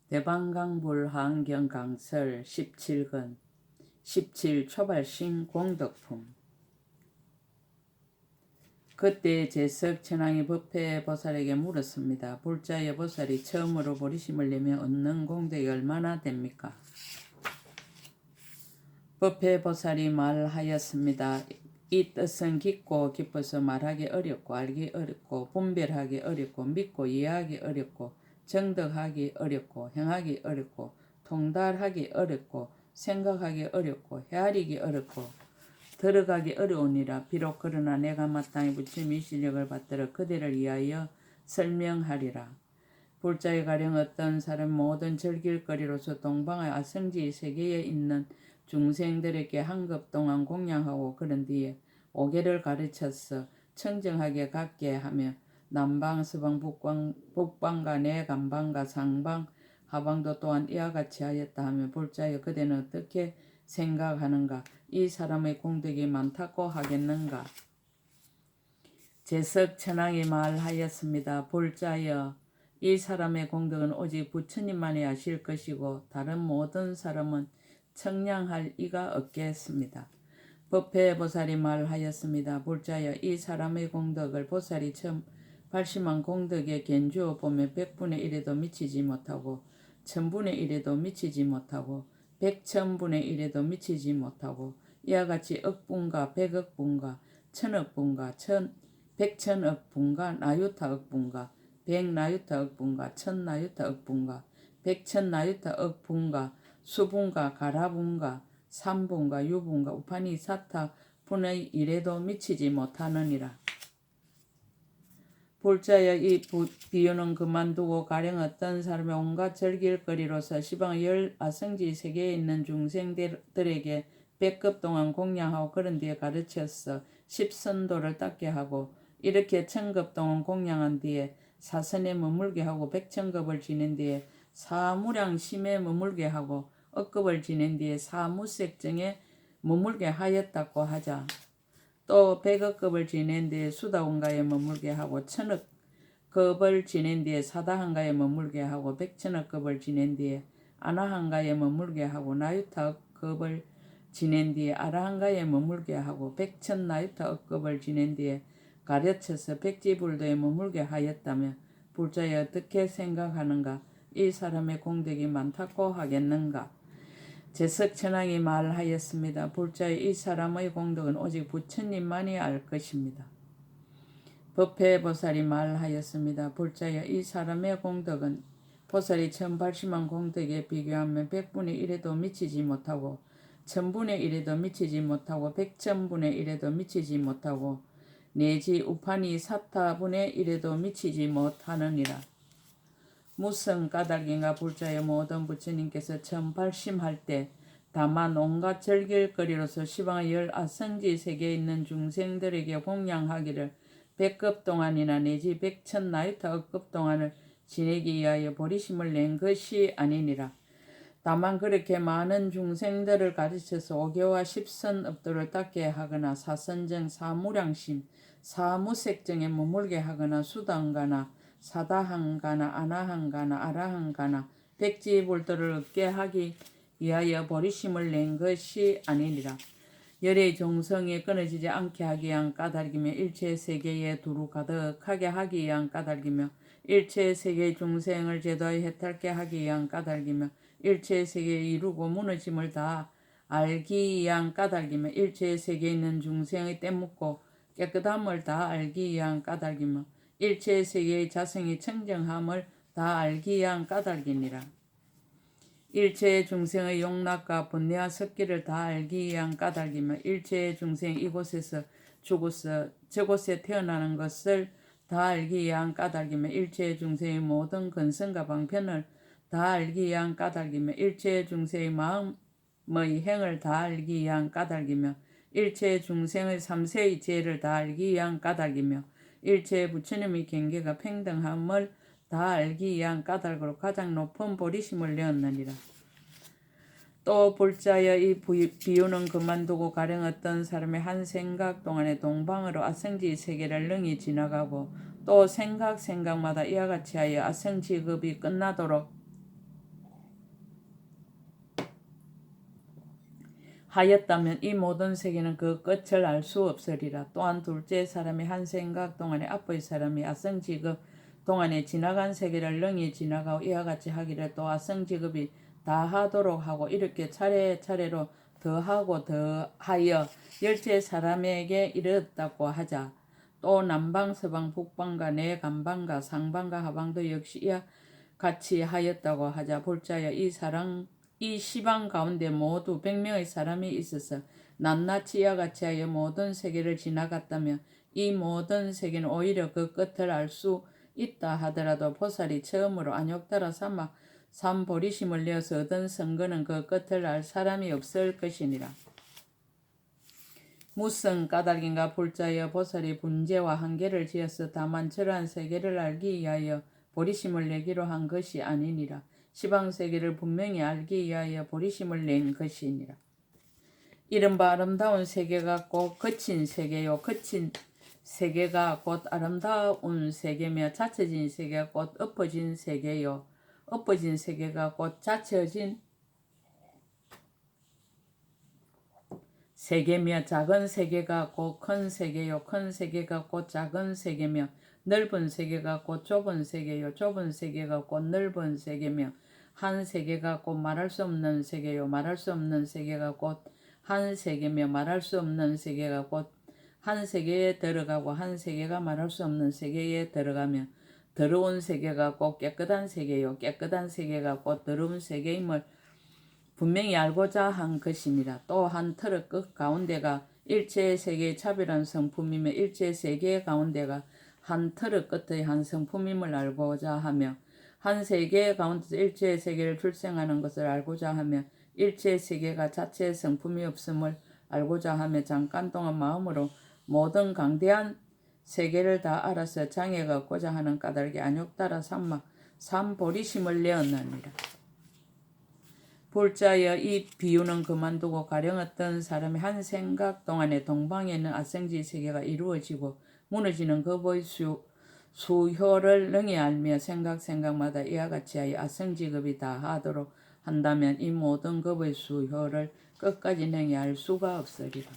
대방강불 하안경 강설 17권 17 초발신 공덕품. 그때 제석 천왕이 법회 보살에게 물었습니다. 불자의 보살이 처음으로 보리심을 내며 얻는 공덕이 얼마나 됩니까? 법회 보살이 말하였습니다. 이 뜻은 깊고 깊어서 말하기 어렵고 알기 어렵고 분별하기 어렵고 믿고 이해하기 어렵고 정덕하기 어렵고 행하기 어렵고 통달하기 어렵고 생각하기 어렵고 헤아리기 어렵고 들어가기 어려우니라. 비록 그러나 내가 마땅히 부처님의 실력을 받들어 그대를 위하여 설명하리라. 불자의 가령 어떤 사람 모든 즐길거리로서 동방의 아성지 세계에 있는 중생들에게 한급 동안 공양하고 그런 뒤에 오계를 가르쳐서 청정하게 갖게 하며 남방, 서방, 북방과 내간방과 상방, 하방도 또한 이와 같이 하였다 하며 불자여 그대는 어떻게 생각하는가? 이 사람의 공덕이 많다고 하겠는가? 제석 천왕이 말하였습니다. 불자여 이 사람의 공덕은 오직 부처님만이 아실 것이고 다른 모든 사람은 청량할 이가 없겠습니다. 법회 보살이 말하였습니다. 불자여 이 사람의 공덕을 보살이 처음 발심한 공덕에 견주어 보면 100분의 1에도 미치지 못하고 1000분의 1에도 미치지 못하고 100,000분의 1에도 미치지 못하고 이와 같이 억분과 100억 분과 1000억 분과 100,000억 분과 나유타억 분과 100나유타억 분과 1000나유타억 분과 100,000나유타억 분과 수분과 가라분과 삼분과 유분과 우파니 사타 분의 1에도 미치지 못하느니라. 불자여 이 비유는 그만두고 가령 어떤 사람의 온갖 즐길거리로서 시방 열 아성지 세계에 있는 중생들에게 100급 동안 공양하고 그런 뒤에 가르쳐서 십선도를 닦게 하고 이렇게 1000급 동안 공양한 뒤에 사선에 머물게 하고 100,000급을 지낸 뒤에 사무량심에 머물게 하고 억급을 지낸 뒤에 사무색정에 머물게 하였다고 하자. 또 100억급을 지낸 뒤에 수다원가에 머물게 하고 1000억급을 지낸 뒤에 사다한가에 머물게 하고 100,000억급을 지낸 뒤에 아나한가에 머물게 하고 나유타억급을 지낸 뒤에 아라한가에 머물게 하고 100,000나유타억급을 지낸 뒤에 가르쳐서 백지불도에 머물게 하였다며 불자에 어떻게 생각하는가? 이 사람의 공덕이 많다고 하겠는가? 제석 천왕이 말하였습니다. 불자의 이 사람의 공덕은 오직 부처님만이 알 것입니다. 법회 보살이 말하였습니다. 불자의 이 사람의 공덕은 보살이 처음 발심한 공덕에 비교하면 100분의 1에도 미치지 못하고 1000분의 1에도 미치지 못하고 100,000분의 1에도 미치지 못하고 내지 우파니 사타분의 1에도 미치지 못하느니라. 무슨 까닭인가? 불자의 모든 부처님께서 처음 발심할 때 다만 온갖 즐길거리로서 시방의 열 아성지 세계에 있는 중생들에게 공양하기를 100급 동안이나 내지 100,000나유타억급 동안을 지내기 위하여 보리심을 낸 것이 아니니라. 다만 그렇게 많은 중생들을 가르쳐서 오교와 십선업도를 닦게 하거나 사선정, 사무량심, 사무색정에 머물게 하거나 수단가나 사다한가나 아나한가나 아라한가나 백지불도를 얻게 하기 위하여 보리심을 낸 것이 아니니라. 열의 종성이 끊어지지 않게 하기 위한 까닭이며 일체 세계에 두루 가득하게 하기 위한 까닭이며 일체 세계 중생을 제도에 해탈게 하기 위한 까닭이며 일체 세계에 이루고 무너짐을 다 알기 위한 까닭이며 일체 세계에 있는 중생의 때묻고 깨끗함을 다 알기 위한 까닭이며 일체 세계의 자성이 청정함을 다 알기 위한 까닭이니라. 일체 중생의 용락과 번뇌와 섭기를 다 알기 위한 까닭이며 일체 중생 이곳에서 죽어서 저곳에 태어나는 것을 다 알기 위한 까닭이며 일체 중생의 모든 근성과 방편을 다 알기 위한 까닭이며 일체 중생의 마음의 행을 다 알기 위한 까닭이며 일체 중생의 삼세의 죄를 다 알기 위한 까닭이며 일체 부처님의 경계가 평등함을 다 알기 위한 까닭으로 가장 높은 보리심을 내었느니라. 또 불자여 이 비유는 그만두고 가령 어떤 사람의 한 생각 동안에 동방으로 아성지 세계를 능히 지나가고 또 생각마다 이와 같이 하여 아성지급이 끝나도록 하였다면 이 모든 세계는 그 끝을 알 수 없으리라. 또한 둘째 사람이 한 생각 동안에 앞의 사람이 아성지급 동안에 지나간 세계를 능히 지나가고 이와 같이 하기를 또 아성지급이 다 하도록 하고 이렇게 차례차례로 더하고 더하여 열째 사람에게 이르렀다고 하자. 또 남방 서방 북방과 내 간방과 상방과 하방도 역시 이와 같이 하였다고 하자. 볼자여 이 시방 가운데 모두 100명의 사람이 있어서 낱낱이 이와 같이 하여 모든 세계를 지나갔다며 이 모든 세계는 오히려 그 끝을 알 수 있다 하더라도 보살이 처음으로 안욕따라 삼아 삼보리심을 내어서 얻은 선거는 그 끝을 알 사람이 없을 것이니라. 무슨 까닭인가 볼자여 보살이 분재와 한계를 지어서 다만 저러한 세계를 알기 위하여 보리심을 내기로 한 것이 아니니라. 시방세계를 분명히 알기 위하여 보리심을 낸 것이니라. 이른바 아름다운 세계가 곧 거친 세계요. 거친 세계가 곧 아름다운 세계며 자쳐진 세계가 곧 엎어진 세계요. 엎어진 세계가 곧 자쳐진 세계며 작은 세계가 곧 큰 세계요. 큰 세계가 곧 작은 세계며 넓은 세계가 곧 좁은 세계요. 좁은 세계가 곧 넓은 세계며 한 세계가 곧 말할 수 없는 세계요. 말할 수 없는 세계가 곧 한 세계며 말할 수 없는 세계가 곧 한 세계에 들어가고 한 세계가 말할 수 없는 세계에 들어가며 더러운 세계가 곧 깨끗한 세계요. 깨끗한 세계가 곧 더러운 세계임을 분명히 알고자 한 것이니라. 또 한 틀의 끝 가운데가 일체 세계의 차별한 성품이며 일체 세계 가운데가 한 틀의 끝의 한 성품임을 알고자 하며 한 세계 가운데서 일체 세계를 출생하는 것을 알고자 하며 일체 세계가 자체의 성품이 없음을 알고자 하며 잠깐 동안 마음으로 모든 강대한 세계를 다 알아서 장애가 없고자 하는 까닭에 안욕따라 삼마 삼보리심을 내었느니라. 볼자여 이 비유는 그만두고 가령 어떤 사람이 한 생각 동안에 동방에 있는 아성지 세계가 이루어지고 무너지는 급의 수효를 능히 알며 생각마다 이와 같이 하여 아성지급이 다 하도록 한다면 이 모든 급의 수효를 끝까지 능히 알 수가 없으리라.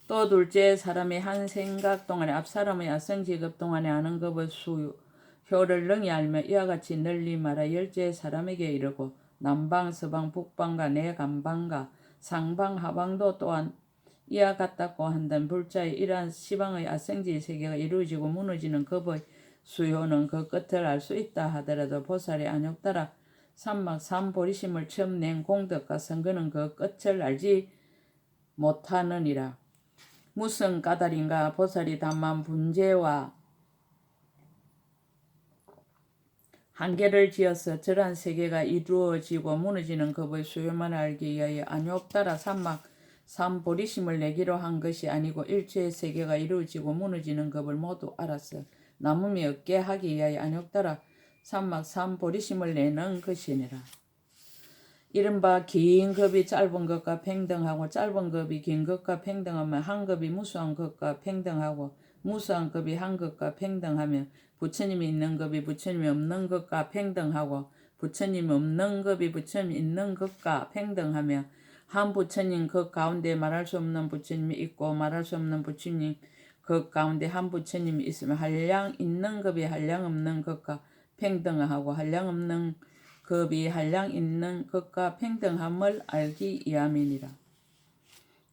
또 둘째 사람이 한 생각 동안에 앞 사람의 아성지급 동안에 아는 급의 수효를 능히 알며 이와 같이 널리 말하 열째 사람에게 이르고 남방 서방 북방과 내 간방과 상방 하방도 또한 이와 같다고 한다면 불자의 이러한 시방의 아성지 세계가 이루어지고 무너지는 급의 수효는 그 끝을 알 수 있다 하더라도 보살이 안욕따라 삼막 삼보리심을 처음 낸 공덕과 선거는 그 끝을 알지 못하느니라. 무슨 까닭인가 보살이 다만 분재와 한계를 지어서 저러한 세계가 이루어지고 무너지는 급의 수요만 알기 위하여 안욕따라 삼막 삼보리심을 내기로 한 것이 아니고 일체의 세계가 이루어지고 무너지는 급을 모두 알아서 남음이 없게 하기 위하여 안욕따라 삼막 삼보리심을 내는 것이니라. 이른바 긴 급이 짧은 것과 평등하고 짧은 급이 긴 것과 평등하며 한 급이 무수한 것과 평등하고 무수한 급이 한 것과 평등하며 부처님이 있는 급이 부처님이 없는 것과 평등하고 부처님이 없는 급이 부처님이 있는 것과 평등하며 한 부처님 그 가운데 말할 수 없는 부처님이 있고 말할 수 없는 부처님 그 가운데 한 부처님이 있으며 한량 있는 급이 한량 없는 것과 평등하고 한량 없는 급이 한량 있는 것과 평등함을 알기 위함이니라.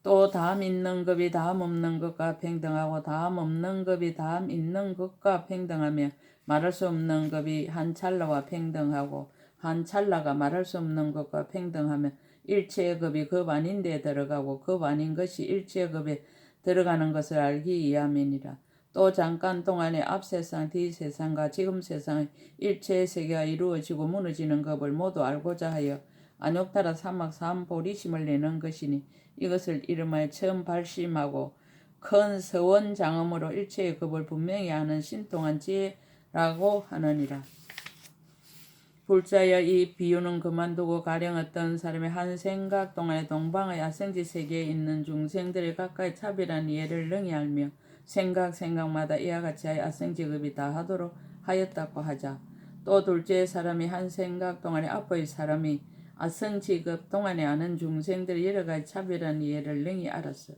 또 다음 있는 급이 다음 없는 것과 평등하고 다음 없는 급이 다음 있는 것과 평등하며 말할 수 없는 급이 한 찰나와 평등하고 한 찰나가 말할 수 없는 것과 평등하며 일체의 급이 급 아닌 데 들어가고 급 아닌 것이 일체의 급에 들어가는 것을 알기 위함이니라. 또 잠깐 동안에 앞 세상, 뒤 세상과 지금 세상의 일체의 세계가 이루어지고 무너지는 것을 모두 알고자 하여 안욕따라 삼막 삼보리심을 내는 것이니 이것을 이름하여 처음 발심하고 큰 서원장엄으로 일체의 급을 분명히 아는 신통한 지혜라고 하느니라. 불자여 이 비유는 그만두고 가령 어떤 사람이 한 생각 동안에 동방의 아성지 세계에 있는 중생들의 각각의 차별한 이해를 능히 알며 생각마다 이와 같이 하여 아성지급이 다 하도록 하였다고 하자. 또 둘째 사람이 한 생각 동안에 앞의 사람이 아성지급 동안에 아는 중생들의 여러 가지 차별한 이해를 능히 알았어.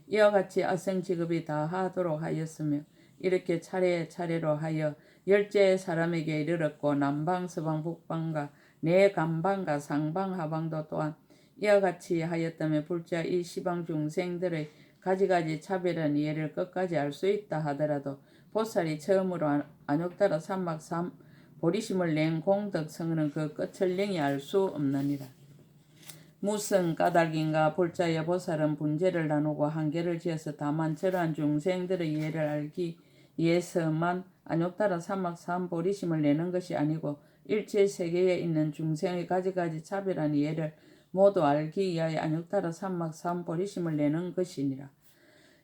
이와 같이 아성지급이 다 하도록 하였으며 이렇게 차례차례로 하여 열째 사람에게 이르렀고 남방 서방 북방과 내간방과 상방 하방도 또한 이와 같이 하였다며 불자 이 시방 중생들의 가지가지 차별한 이해를 끝까지 알 수 있다 하더라도 보살이 처음으로 안욕따라 삼막 보리심을 낸 공덕성은 그 끝을 능히 알 수 없느니라. 무슨 까닭인가 볼자여 보살은 분재를 나누고 한계를 지어서 다만 저러한 중생들의 이해를 알기 위해서만 안욕따라 삼막 보리심을 내는 것이 아니고 일체 세계에 있는 중생의 가지가지 차별한 이해를 모두 알기 위하여 안욕따라 삼막 보리심을 내는 것이니라.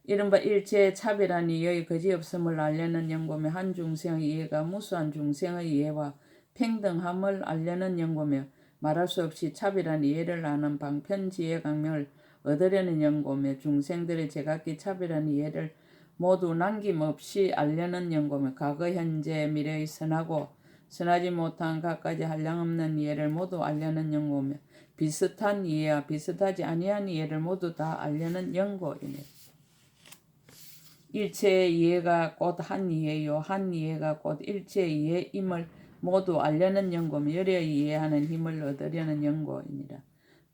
이른바 일체의 차별한 이해의 거지없음을 알려는 연고며 한 중생의 이해가 무수한 중생의 이해와 평등함을 알려는 연고며 말할 수 없이 차별한 이해를 아는 방편지혜 강명을 얻으려는 연고며 중생들의 제각기 차별한 이해를 모두 남김없이 알려는 연고며 과거 현재 미래의 선하고 선하지 못한 갖가지 한량없는 이해를 모두 알려는 연고며 비슷한 이해와 비슷하지 아니한 이해를 모두 다 알려는 연고이네. 일체의 이해가 곧 한 이해요 한 이해가 곧 일체의 이해임을 모두 알려는 연고며 여러 이해하는 힘을 얻으려는 연고이니라.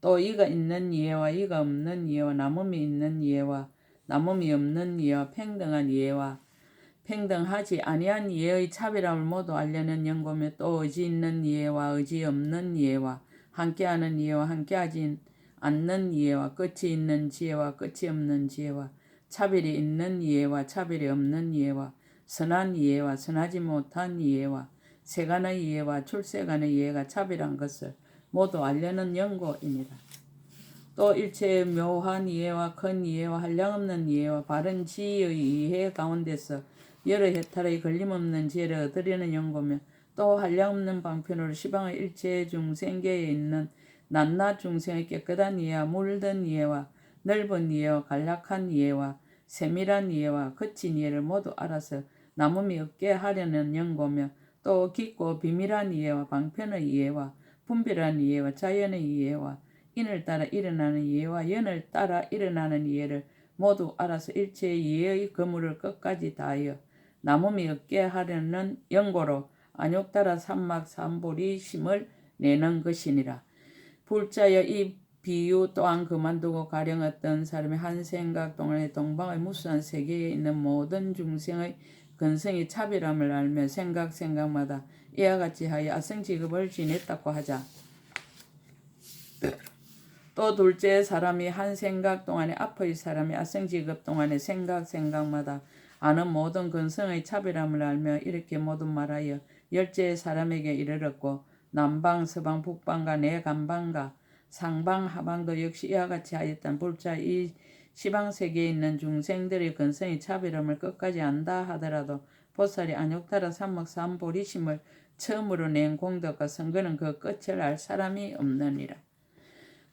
또 이가 있는 이해와 이가 없는 이해와 남음이 있는 이해와 남음이 없는 이해와 평등한 이해와 평등하지 아니한 이해의 차별함을 모두 알려는 연고며 또 의지 있는 이해와 의지 없는 이해와 함께하는 이해와 함께하지 않는 이해와 끝이 있는 지혜와 끝이 없는 지혜와 차별이 있는 이해와 차별이 없는 이해와 선한 이해와 선하지 못한 이해와 세간의 이해와 출세간의 이해가 차별한 것을 모두 알려는 연고이니라. 또 일체의 묘한 이해와 큰 이해와 한량없는 이해와 바른 지혜의 이해 가운데서 여러 해탈의 걸림없는 지혜를 얻으려는 연고며 또 한량없는 방편으로 시방의 일체의 중생계에 있는 낱낱 중생의 깨끗한 이해와 물든 이해와 넓은 이해와 간략한 이해와 세밀한 이해와 거친 이해를 모두 알아서 남음이 없게 하려는 연고며 또 깊고 비밀한 이해와 방편의 이해와 분별한 이해와 자연의 이해와 인을 따라 일어나는 이해와 연을 따라 일어나는 이해를 모두 알아서 일체의 이해의 거물을 끝까지 다하여 남음이 없게 하려는 연고로 안욕따라 삼막 삼보리심을 내는 것이니라. 불자여 이 비유 또한 그만두고 가령 어떤 사람이 한 생각 동안에 동방의 무수한 세계에 있는 모든 중생의 근성이 차별함을 알며 생각마다 이와 같이 하여 아성지급을 지냈다고 하자. 또 둘째 사람이 한 생각 동안에 앞의 사람이 아성지급 동안에 생각마다 아는 모든 근성의 차별함을 알며 이렇게 모두 말하여 열째 사람에게 이르렀고 남방 서방 북방과 내간방과 상방 하방도 역시 이와 같이 하였던 불자 이 시방세계에 있는 중생들의 근성의 차별함을 끝까지 안다 하더라도 보살이 안욕따라 삼막 삼보리심을 처음으로 낸 공덕과 선거는 그 끝을 알 사람이 없느니라.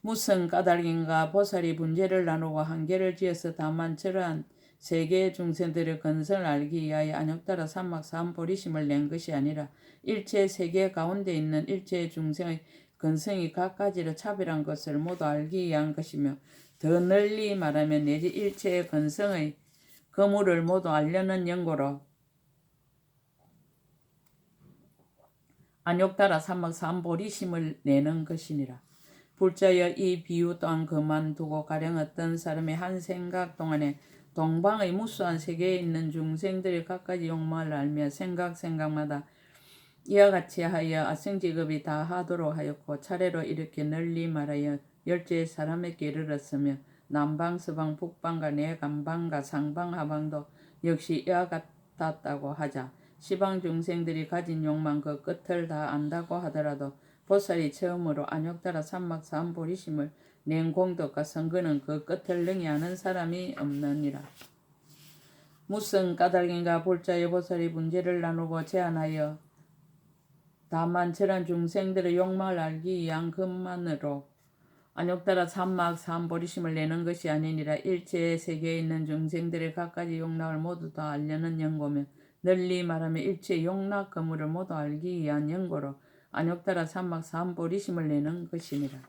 무슨 까닭인가 보살이 분재를 나누고 한계를 지어서 다만 저러한 세계의 중생들의 근성을 알기 위하여 안욕따라 삼막 삼보리심을 낸 것이 아니라 일체 세계 가운데 있는 일체의 중생의 근성이 각가지로 차별한 것을 모두 알기 위한 것이며 더 널리 말하면 내지 일체의 근성의 거물을 모두 알려는 연고로 안욕따라 삼막 삼보리심을 내는 것이니라. 불자여 이 비유 또한 그만두고 가령 어떤 사람이 한 생각 동안에 동방의 무수한 세계에 있는 중생들의 각가지 욕망을 알며 생각마다 이와 같이 하여 아성지급이 다 하도록 하였고 차례로 이렇게 널리 말하여 열째 사람에게 이르렀으며 남방 서방 북방과 내간방과 상방 하방도 역시 이와 같았다고 하자. 시방 중생들이 가진 욕망 그 끝을 다 안다고 하더라도 보살이 처음으로 안욕따라 삼막 삼보리심을 낸 공덕과 선거는 그 끝을 능히 아는 사람이 없느니라. 무슨 까닭인가 볼자의 보살이 분재를 나누고 제안하여 다만 저런 중생들의 욕망을 알기 위한 것만으로 안욕따라 삼막 삼보리심을 내는 것이 아니니라. 일체의 세계에 있는 중생들의 각가지 욕락을 모두 다 알려는 연고며 널리 말하며 일체의 욕락 거물을 모두 알기 위한 연고로 안욕따라 삼막 삼보리심을 내는 것이니라.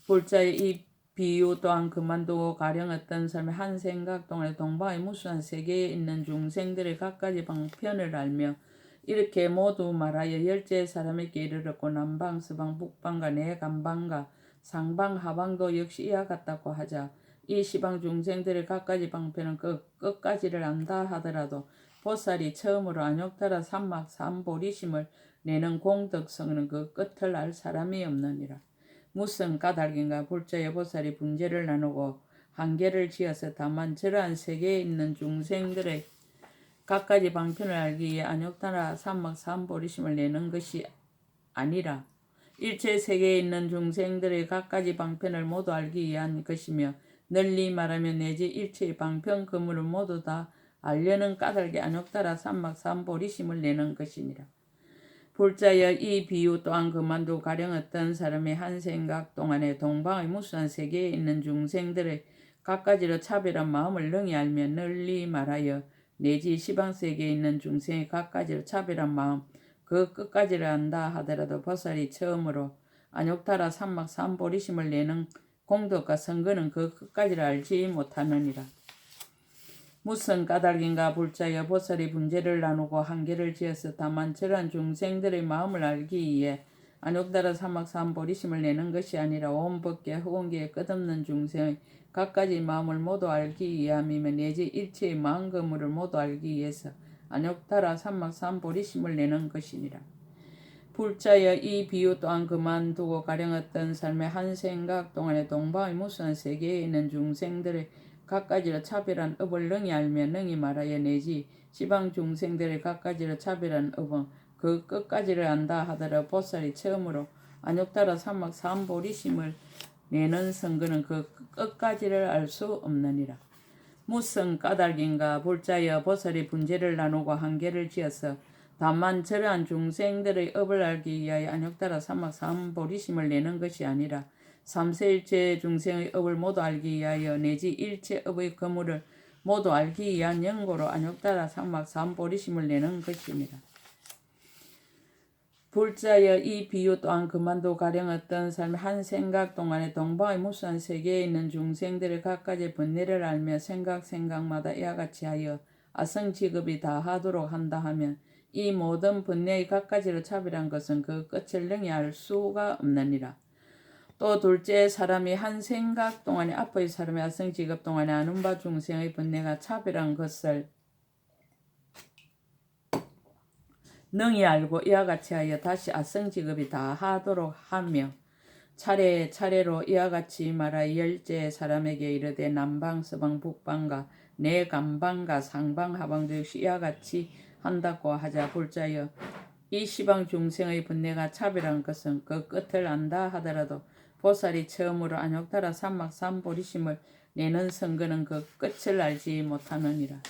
불자의 이 비유 또한 그만두고 가령 어떤 사람의 한 생각 동안에 동방의 무수한 세계에 있는 중생들의 각가지 방편을 알며 이렇게 모두 말하여 열째 사람에게 이르렀고 남방, 서방, 북방과 내간방과 상방, 하방도 역시 이와 같다고 하자. 이 시방 중생들의 각가지 방편은 끝까지를 안다 하더라도 보살이 처음으로 안욕따라 삼막 삼보리심을 내는 공덕성은 그 끝을 알 사람이 없느니라. 무슨 까닭인가 불자의 보살이 분재를 나누고 한계를 지어서 다만 저러한 세계에 있는 중생들의 각가지 방편을 알기 위해 안욕따라 삼막 삼보리심을 내는 것이 아니라 일체 세계에 있는 중생들의 각가지 방편을 모두 알기 위한 것이며 널리 말하면 내지 일체의 방편 그물을 모두 다 알려는 까닭에 안욕따라 삼막 삼보리심을 내는 것이니라. 불자여 이 비유 또한 그만두고 가령 어떤 사람의 한 생각 동안에 동방의 무수한 세계에 있는 중생들의 각가지로 차별한 마음을 능히 알며 널리 말하여 내지 시방세계에 있는 중생의 각가지로 차별한 마음 그 끝까지를 안다 하더라도 보살이 처음으로 안욕따라 삼막 삼보리심을 내는 공덕과 선거는 그 끝까지를 알지 못하느니라. 무슨 까닭인가 불자여 보살이 분재를 나누고 한계를 지어서 다만 저러한 중생들의 마음을 알기 위해 안욕따라 삼막 삼보리심을 내는 것이 아니라 온 법계 허공계에 끝없는 중생의 각가지 마음을 모두 알기 위함이며 내지 일체의 마음 그물을 모두 알기 위해서 안욕따라 삼막 삼보리심을 내는 것이니라. 불자여 이 비유 또한 그만두고 가령 어떤 삶의 한 생각 동안에 동방의 무수한 세계에 있는 중생들의 각가지로 차별한 업을 능히 알며 능히 말하여 내지 시방 중생들의 각가지로 차별한 업은 그 끝까지를 안다 하더라 보살이 처음으로 안욕따라 삼막 삼보리심을 내는 선거는 그 끝까지를 알 수 없느니라. 무슨 까닭인가 불자여 보살이 분재를 나누고 한계를 지어서 다만 저러한 중생들의 업을 알기 위하여 안욕따라 삼막 삼보리심을 내는 것이 아니라 삼세일체 중생의 업을 모두 알기 위하여 내지 일체 업의 거물을 모두 알기 위한 연고로 안욕따라 삼막 삼보리심을 내는 것입니다. 불자여 이 비유 또한 그만두고 가령 어떤 삶의 한 생각 동안에 동방의 무수한 세계에 있는 중생들의 각가지 번뇌를 알며 생각마다 이와 같이 하여 아성지급이 다하도록 한다 하면 이 모든 번뇌의 각가지로 차별한 것은 그 끝을 능히 알 수가 없느니라. 또 둘째 사람이 한 생각 동안에 앞의 사람의 아성지급 동안에 아는 바 중생의 번뇌가 차별한 것을 능히 알고 이와 같이 하여 다시 아성지급이 다하도록 하며 차례차례로 이와 같이 말하여 열째 사람에게 이르되 남방 서방 북방과 내간방과 상방 하방도 역시 이와 같이 한다고 하자. 불자여 이 시방 중생의 번뇌가 차별한 것은 그 끝을 안다 하더라도 보살이 처음으로 안욕따라 삼막 삼보리심을 내는 선거는 그 끝을 알지 못하느니라.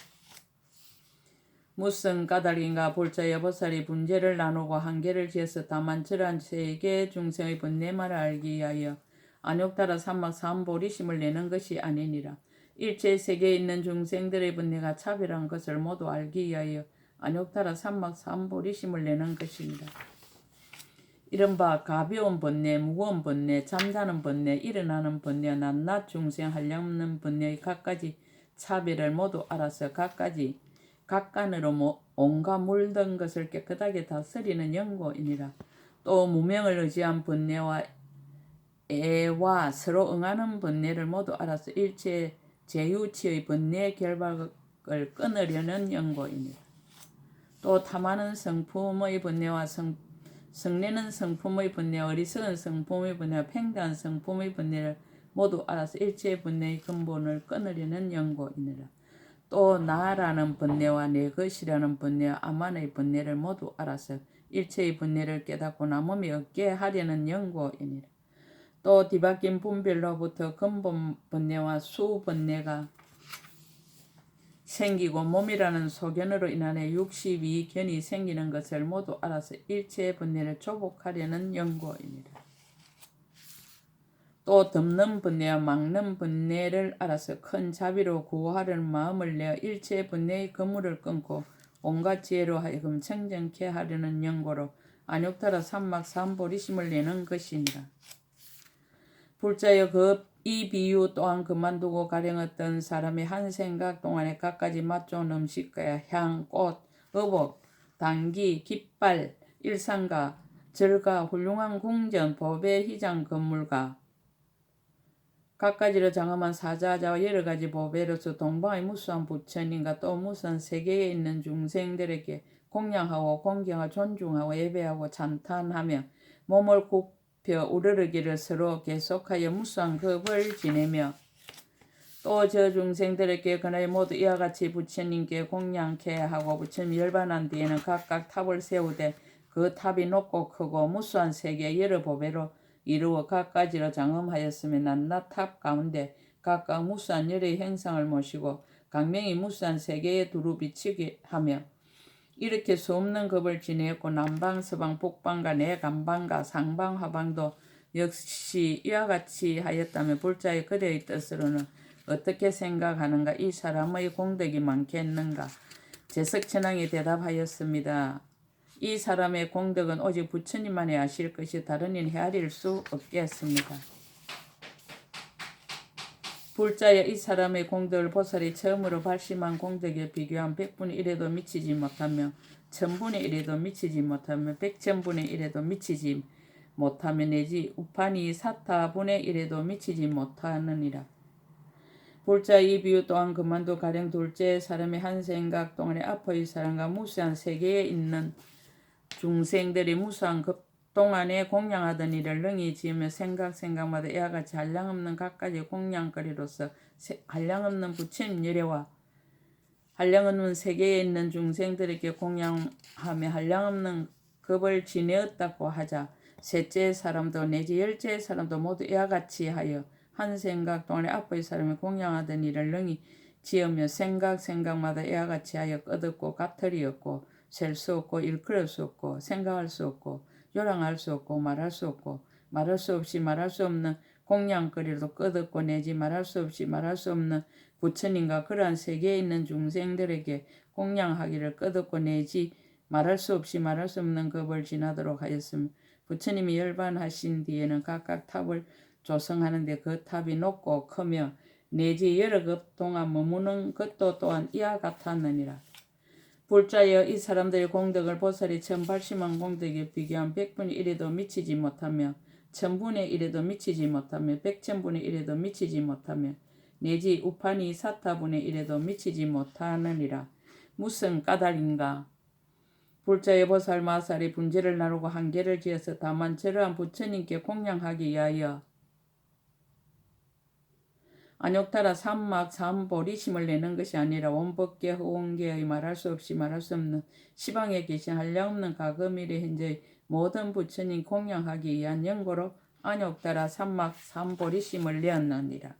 무슨 까닭인가 불자여 보살이 분재를 나누고 한계를 지어서 다만 저러한 세계 중생의 번뇌만을 알기 위하여 안욕따라 삼막 삼보리심을 내는 것이 아니니라. 일체 세계에 있는 중생들의 번뇌가 차별한 것을 모두 알기 위하여 안욕따라 삼막 삼보리심을 내는 것입니다. 이른바 가벼운 번뇌, 무거운 번뇌, 잠자는 번뇌, 일어나는 번뇌, 낱낱 중생 한량없는 번뇌의 각가지 차별을 모두 알아서 각간으로 온갖 물든 것을 깨끗하게 다스리는 연고이니라. 또 무명을 의지한 번뇌와 애와 서로 응하는 번뇌를 모두 알아서 일체 제유치의 번뇌 결박을 끊으려는 연고이니라. 또 탐하는 성품의 번뇌와 성내는 성품의 번뇌, 어리석은 성품의 번뇌와 팽대한 성품의 번뇌를 모두 알아서 일체의 번뇌의 근본을 끊으려는 연고이니라. 또 나라는 번뇌와 내 것이라는 번뇌와 아만의 번뇌를 모두 알아서 일체의 번뇌를 깨닫고 남음이 없게 하려는 연고이니라. 또 뒤바뀐 분별로부터 근본 번뇌와 수 번뇌가 생기고 몸이라는 소견으로 인하여 62견이 생기는 것을 모두 알아서 일체의 번뇌를 조복하려는 연고이니라. 또 덮는 번뇌와 막는 번뇌를 알아서 큰 자비로 구하려는 마음을 내어 일체의 번뇌의 그물을 끊고 온갖 지혜로 하여금 청정케 하려는 연고로 안욕탈아 삼막 삼보리심을 내는 것이니라. 불자여 이 비유 또한 그만두고 가령 어떤 사람이 한 생각 동안에 갖가지 맛 좋은 음식과 향, 꽃, 의복, 당기, 깃발, 일상가, 절가, 훌륭한 궁전, 법의 희장 건물과 갖가지로 장엄한 사자자와 여러가지 보배로서 동방의 무수한 부처님과 또 무수한 세계에 있는 중생들에게 공양하고 공경하고 존중하고 예배하고 찬탄하며 몸을 굽혀 우르르기를 서로 계속하여 무수한 급을 지내며 또 저 중생들에게 그날 모두 이와 같이 부처님께 공양케 하고 부처님 열반한 뒤에는 각각 탑을 세우되 그 탑이 높고 크고 무수한 세계 여러 보배로 이루어 각가지로 장엄하였으며 낱낱 탑 가운데 각각 무수한 열의 행상을 모시고 강명이 무수한 세계에 두루 비치게 하며 이렇게 수없는 급을 지내었고 남방, 서방, 북방과 내간방과 상방, 하방도 역시 이와 같이 하였다며 불자의 그대의 뜻으로는 어떻게 생각하는가? 이 사람의 공덕이 많겠는가? 제석천왕이 대답하였습니다. 이 사람의 공덕은 오직 부처님만이 아실 것이 다른 이는 헤아릴 수 없겠습니다. 불자여 이 사람의 공덕을 보살이 처음으로 발심한 공덕에 비교한 100분의 1에도 미치지 못하며 1000분의 1에도 미치지 못하며 100,000분의 1에도 미치지 못하며 내지 우판이 사타분의 1에도 미치지 못하느니라. 불자 이 비유 또한 그만두 가령 둘째 사람의 한 생각 동안에 앞의 사람과 무수한 세계에 있는 중생들이 무수한 급 동안에 공양하던 일을 능히 지으며 생각마다 이와 같이 한량없는 갖가지 공양거리로서 한량없는 부처님 예례와 한량없는 세계에 있는 중생들에게 공양하며 한량없는 급을 지내었다고 하자 셋째 사람도 내지 열째 사람도 모두 이와 같이 하여 한 생각 동안에 앞의 사람이 공양하던 일을 능히 지으며 생각마다 이와 같이 하여 끝없고 가틀이 없고 셀 수 없고 일컬을 수 없고 생각할 수 없고 요랑할 수 없고 말할 수 없고 말할 수 없이 말할 수 없는 공양거리도 끝없고 내지 말할 수 없이 말할 수 없는 부처님과 그러한 세계에 있는 중생들에게 공양하기를 끝없고 내지 말할 수 없이 말할 수 없는 급을 지나도록 하였으며 부처님이 열반하신 뒤에는 각각 탑을 조성하는데 그 탑이 높고 크며 내지 여러 급 동안 머무는 것도 또한 이와 같았느니라. 불자여 이 사람들의 공덕을 보살이 처음 발심한 공덕에 비교한 100분의 1에도 미치지 못하며 1000분의 1에도 미치지 못하며 100,000분의 1에도 미치지 못하며 내지 우판이 사타분의 1에도 미치지 못하느니라. 무슨 까닭인가? 불자의 보살 마살이 분재를 나누고 한계를 지어서 다만 저러한 부처님께 공양하기 위하여 안욕탈아 삼막 삼보리심을 내는 것이 아니라 원법계 허원계의 말할 수 없이 말할 수 없는 시방에 계신 한량없는 가금일의 현재의 모든 부처님 공양하기 위한 연고로 안욕탈아 삼막 삼보리심을 내었느니라.